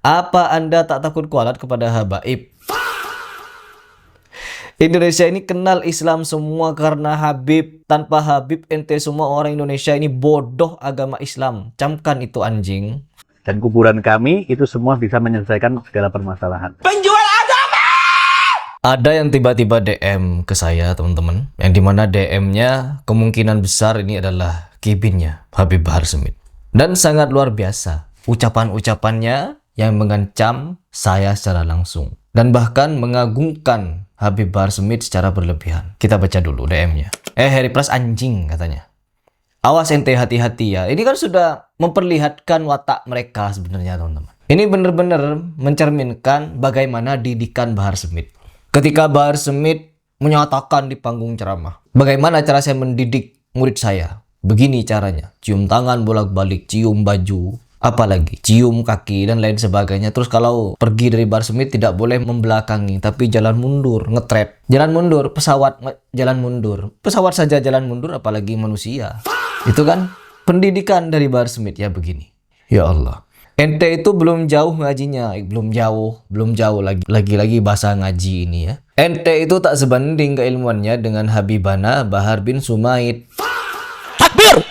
Apa Anda tak takut kualat kepada habaib? Indonesia ini kenal Islam semua karena Habib. Tanpa Habib ente semua orang Indonesia ini bodoh agama Islam. Camkan itu anjing. Dan kuburan kami itu semua bisa menyelesaikan segala permasalahan. Penjual agama! Ada yang tiba-tiba DM ke saya teman-teman. Yang dimana DM-nya kemungkinan besar ini adalah kibinnya Habib Bahar Smith. Dan sangat luar biasa. Ucapan-ucapannya yang mengancam saya secara langsung. Dan bahkan mengagungkan Habib Bahar Smith secara berlebihan. Kita baca dulu DM-nya. Harry Plus anjing katanya. Awas ente hati-hati ya. Ini kan sudah memperlihatkan watak mereka sebenarnya teman-teman. Ini benar-benar mencerminkan bagaimana didikan Bahar Smith. Ketika Bahar Smith menyatakan di panggung ceramah. Bagaimana cara saya mendidik murid saya? Begini caranya. Cium tangan bolak-balik, cium baju. Apalagi cium kaki dan lain sebagainya. Terus kalau pergi dari Bahar Smith tidak boleh membelakangi, tapi jalan mundur, ngetret. Jalan mundur, pesawat jalan mundur. Pesawat saja jalan mundur, apalagi manusia. Itu kan pendidikan dari Bahar Smith ya begini. Ya Allah. Ente itu belum jauh ngajinya, belum jauh lagi bahasa ngaji ini ya. Ente itu tak sebanding keilmuannya dengan Habibana Bahar bin Sumaid. Takbir!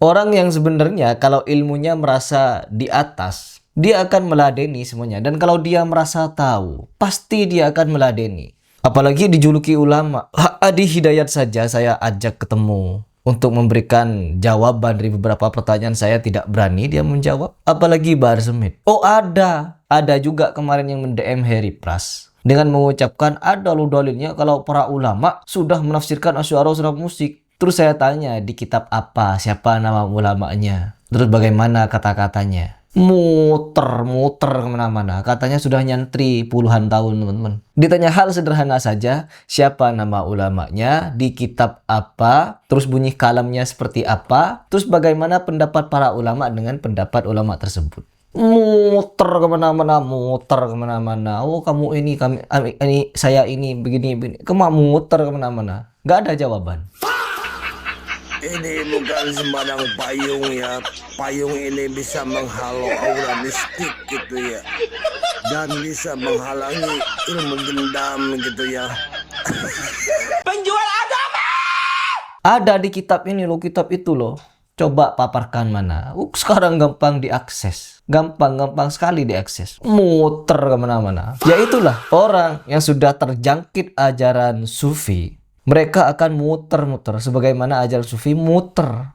Orang yang sebenarnya kalau ilmunya merasa di atas, dia akan meladeni semuanya. Dan kalau dia merasa tahu, pasti dia akan meladeni. Apalagi dijuluki ulama. Adi Hidayat saja saya ajak ketemu untuk memberikan jawaban dari beberapa pertanyaan saya tidak berani dia menjawab. Apalagi Bahar Smith. Oh ada juga kemarin yang mendm Harry Pras. Dengan mengucapkan ada lu dalilnya kalau para ulama sudah menafsirkan asy'ariyah surat musik. Terus saya tanya di kitab apa, siapa nama ulamanya, terus bagaimana kata-katanya. Muter kemana-mana. Katanya sudah nyantri puluhan tahun teman-teman. Ditanya hal sederhana saja, siapa nama ulamanya, di kitab apa, terus bunyi kalamnya seperti apa, terus bagaimana pendapat para ulama dengan pendapat ulama tersebut. Muter kemana-mana. Oh kamu ini, saya ini, begini. Kamu muter kemana-mana. Gak ada jawaban. Ini bukan sembarang payung ya. Payung ini bisa menghalau aura mistik gitu ya. Dan bisa menghalangi ilmu gendam gitu ya. Penjual agama! Ada di kitab ini loh, kitab itu loh. Coba paparkan mana. Sekarang gampang diakses. Gampang sekali diakses. Muter kemana-mana. Ya itulah orang yang sudah terjangkit ajaran sufi. Mereka akan muter-muter sebagaimana ajaran sufi muter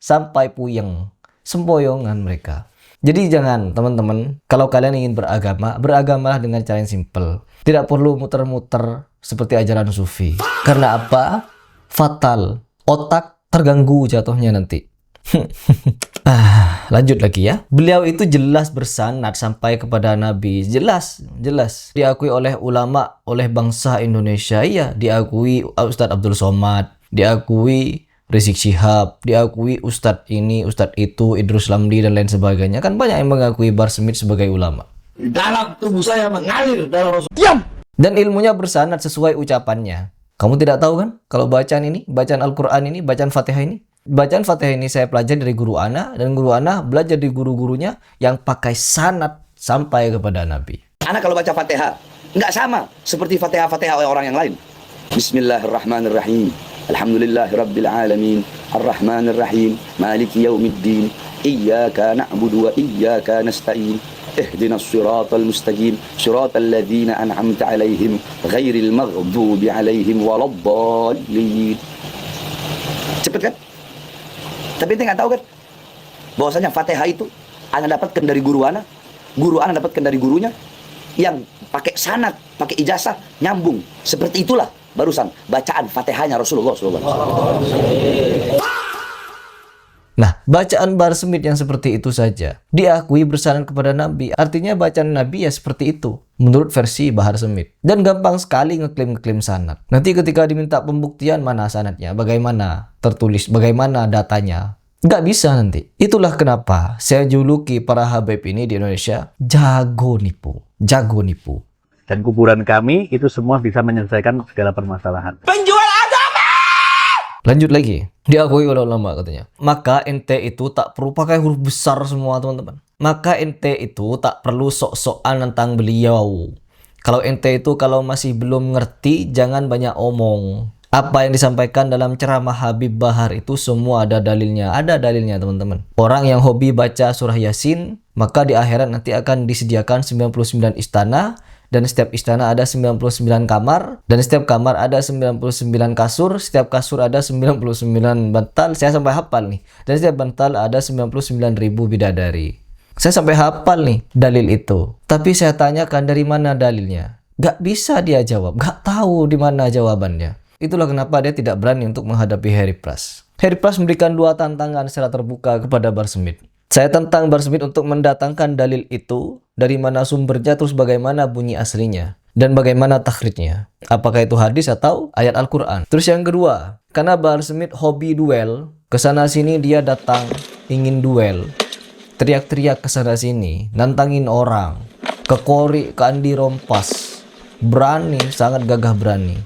sampai puyeng, sempoyongan mereka. Jadi jangan teman-teman, kalau kalian ingin beragamalah dengan cara yang simple. Tidak perlu muter-muter seperti ajaran sufi. Karena apa? Fatal. Otak terganggu jatuhnya nanti. Lanjut lagi ya. Beliau itu jelas bersanad sampai kepada Nabi. Jelas. Diakui oleh ulama, oleh bangsa Indonesia. Iya, diakui Ustadz Abdul Somad, diakui Rizik Syihab, diakui Ustadz ini, Ustadz itu, Idrus Lamdi dan lain sebagainya. Kan banyak yang mengakui Bahar Smith sebagai ulama. Dalam tubuh saya mengalir darah Rasul. Diam! Dan ilmunya bersanad sesuai ucapannya. Kamu tidak tahu kan? Kalau bacaan Al-Quran ini, bacaan Fatihah ini. Bacaan Fatihah ini saya pelajari dari guru Ana. Dan guru Ana belajar dari guru-gurunya yang pakai sanad sampai kepada Nabi. Anak kalau baca Fatihah nggak sama seperti Fatihah orang yang lain. Bismillahirrahmanirrahim. Alhamdulillahirabbil alamin. Arrahmanirrahim. Maliki yaumiddin. Iyyaka na'budu wa iyyaka nasta'in. Ihdinas siratal mustaqim. Siratal ladzina an'amta 'alaihim ghairil maghdubi 'alaihim waladdallin. Cepet kan? Tapi ente nggak tahu kan bahwasanya Fatihah itu Anda dapatkan dari guru Anda dapatkan dari gurunya yang pakai sanad, pakai ijazah, nyambung. Seperti itulah barusan bacaan Fatihahnya Rasulullah SAW. Nah, bacaan Bahar Smith yang seperti itu saja diakui bersanad kepada Nabi. Artinya bacaan Nabi ya seperti itu menurut versi Bahar Smith. Dan gampang sekali ngeklaim sanad. Nanti ketika diminta pembuktian mana sanadnya, bagaimana tertulis, bagaimana datanya, nggak bisa nanti. Itulah kenapa saya juluki para habaib ini di Indonesia jago nipu. Dan kuburan kami itu semua bisa menyelesaikan segala permasalahan. Penjual agama! Lanjut lagi, diakui oleh ulama katanya. Maka ente itu tak perlu pakai huruf besar semua teman-teman. Maka ente itu tak perlu sok-sokan tentang beliau. Kalau ente itu kalau masih belum ngerti, jangan banyak omong. Apa yang disampaikan dalam ceramah Habib Bahar itu semua ada dalilnya. Ada dalilnya teman-teman. Orang yang hobi baca surah Yasin, maka di akhirat nanti akan disediakan 99 istana. Dan setiap istana ada 99 kamar. Dan setiap kamar ada 99 kasur. Setiap kasur ada 99 bantal. Saya sampai hafal nih. Dan setiap bantal ada 99.000 bidadari. Saya sampai hafal nih dalil itu. Tapi saya tanyakan dari mana dalilnya. Gak bisa dia jawab. Gak tahu di mana jawabannya. Itulah kenapa dia tidak berani untuk menghadapi Harry Pras. Harry Pras memberikan 2 tantangan secara terbuka kepada Bahar Smith. Saya tantang Bahar Smith untuk mendatangkan dalil itu, dari mana sumbernya, terus bagaimana bunyi aslinya, dan bagaimana takhrijnya. Apakah itu hadis atau ayat Al-Quran. Terus yang kedua, karena Bahar Smith hobi duel, kesana sini dia datang ingin duel, teriak-teriak kesana sini, nantangin orang, ke Kori, ke Andi Rompas, berani, sangat gagah berani.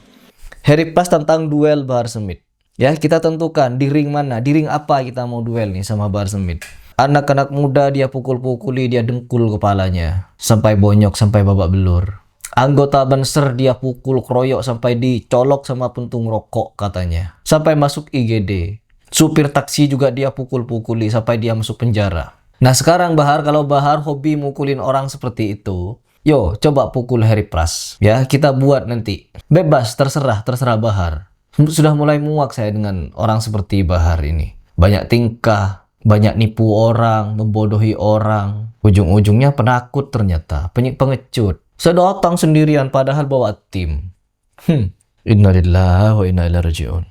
Harry Pras tentang duel Bahar Smith. Ya, kita tentukan di ring mana, di ring apa kita mau duel nih sama Bahar Smith. Anak-anak muda dia pukul-pukuli, dia dengkul kepalanya sampai bonyok, sampai babak belur. Anggota Banser dia pukul keroyok sampai dicolok sama puntung rokok katanya. Sampai masuk IGD. Supir taksi juga dia pukul-pukuli sampai dia masuk penjara. Nah sekarang Bahar, kalau Bahar hobi mukulin orang seperti itu, yo, coba pukul Harry Pras. Ya, kita buat nanti. Bebas, terserah Bahar. Sudah mulai muak saya dengan orang seperti Bahar ini. Banyak tingkah, banyak nipu orang, membodohi orang. Ujung-ujungnya penakut ternyata, pengecut. Saya datang sendirian padahal bawa tim. Innalillahi wa inna ilaihi raji'un.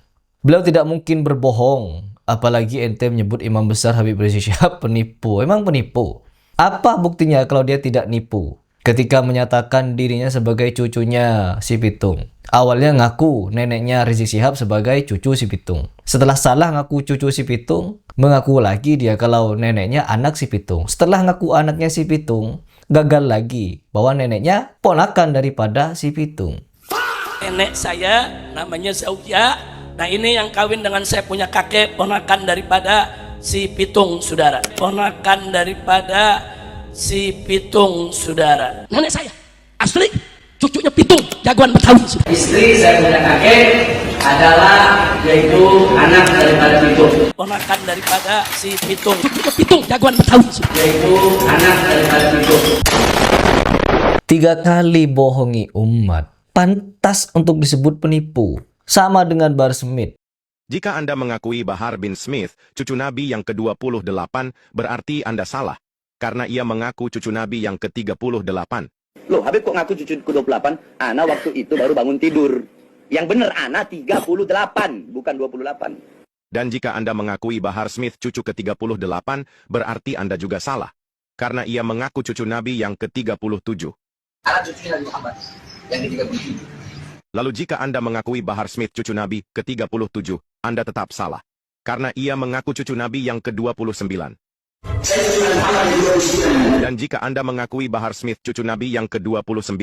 Beliau tidak mungkin berbohong. Apalagi ente menyebut Imam Besar Habib Rizik Syihab penipu. Emang penipu? Apa buktinya kalau dia tidak nipu? Ketika menyatakan dirinya sebagai cucunya si Pitung. Awalnya ngaku neneknya Rizik Syihab sebagai cucu si Pitung. Setelah salah ngaku cucu si Pitung, mengaku lagi dia kalau neneknya anak si Pitung. Setelah ngaku anaknya si Pitung, gagal lagi bahwa neneknya ponakan daripada si Pitung. Nenek saya namanya Zaujah. Nah ini yang kawin dengan saya punya kakek, ponakan daripada si Pitung, saudara. Ponakan daripada si Pitung, saudara. Nenek saya asli cucunya Pitung, jagoan Betawi. Istri saya punya kakek adalah yaitu anak daripada Pitung. Ponakan daripada si Pitung, cucunya Pitung, jagoan Betawi. Yaitu anak daripada Pitung. 3 kali bohongi umat. Pantas untuk disebut penipu. Sama dengan Bahar Smith. Jika Anda mengakui Bahar bin Smith, cucu Nabi yang ke-28, berarti Anda salah. Karena ia mengaku cucu Nabi yang ke-38. Loh, Habib kok ngaku cucu ke-28? Ana waktu itu baru bangun tidur. Yang bener Ana 38, bukan 28. Dan jika Anda mengakui Bahar Smith cucu ke-38, berarti Anda juga salah. Karena ia mengaku cucu Nabi yang ke-37. Anak cucu Nabi Muhammad yang ke-37. Lalu jika Anda mengakui Bahar Smith cucu Nabi ke-37, Anda tetap salah. Karena ia mengaku cucu Nabi yang ke-29. Dan jika Anda mengakui Bahar Smith cucu Nabi yang ke-29,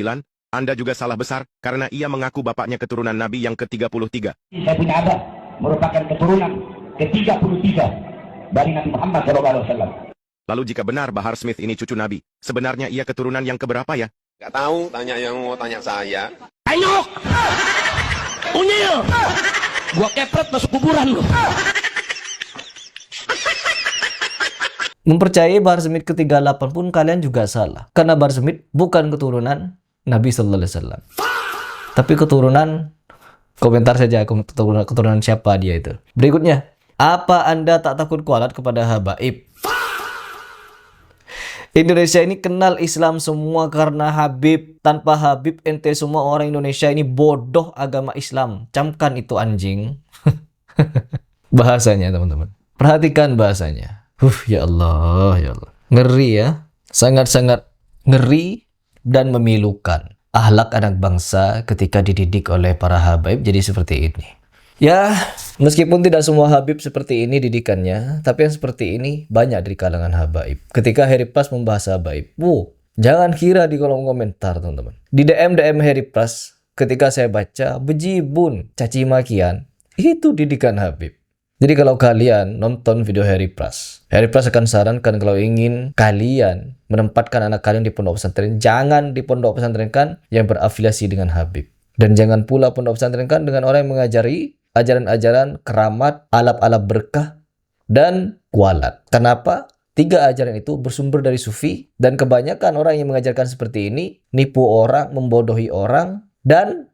Anda juga salah besar, karena ia mengaku bapaknya keturunan Nabi yang ke-33. Saya punya abah merupakan keturunan ke-33 dari Nabi Muhammad SAW. Lalu jika benar Bahar Smith ini cucu Nabi, sebenarnya ia keturunan yang keberapa ya? Gak tahu, tanya yang mau tanya saya. Tengok! Unyil! Gua kepret masuk kuburan lu. Mempercayai Bahar Smith ke-38 pun kalian juga salah. Karena Bahar Smith bukan keturunan Nabi Sallallahu Alaihi Wasallam. Tapi keturunan, komentar saja keturunan siapa dia itu. Berikutnya, apa Anda tak takut kualat kepada habaib? Indonesia ini kenal Islam semua karena Habib. Tanpa Habib ente semua orang Indonesia ini bodoh agama Islam. Camkan itu anjing. Bahasanya teman-teman. Perhatikan bahasanya. Ya Allah, ya Allah. Ngeri ya. Sangat-sangat ngeri dan memilukan. Akhlak anak bangsa ketika dididik oleh para habaib jadi seperti ini. Ya, meskipun tidak semua Habib seperti ini didikannya, tapi yang seperti ini banyak di kalangan habaib. Ketika Harry Pras membahas habaib, jangan kira di kolom komentar teman-teman. Di DM Harry Pras, ketika saya baca, bejibun, caci makian, Itu didikan Habib. Jadi kalau kalian nonton video Harry Pras akan sarankan kalau ingin kalian menempatkan anak kalian di pondok pesantren, jangan di pondok pesantrenkan yang berafiliasi dengan Habib. Dan jangan pula pondok pesantrenkan dengan orang yang mengajari ajaran-ajaran keramat, alap-alap berkah, dan kualat. Kenapa? 3 ajaran itu bersumber dari sufi, dan kebanyakan orang yang mengajarkan seperti ini nipu orang, membodohi orang, dan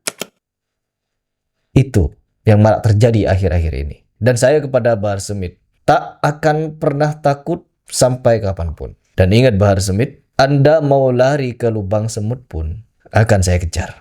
itu yang marak terjadi akhir-akhir ini. Dan saya kepada Bahar Smith, tak akan pernah takut sampai kapanpun. Dan ingat Bahar Smith, Anda mau lari ke lubang semut pun akan saya kejar.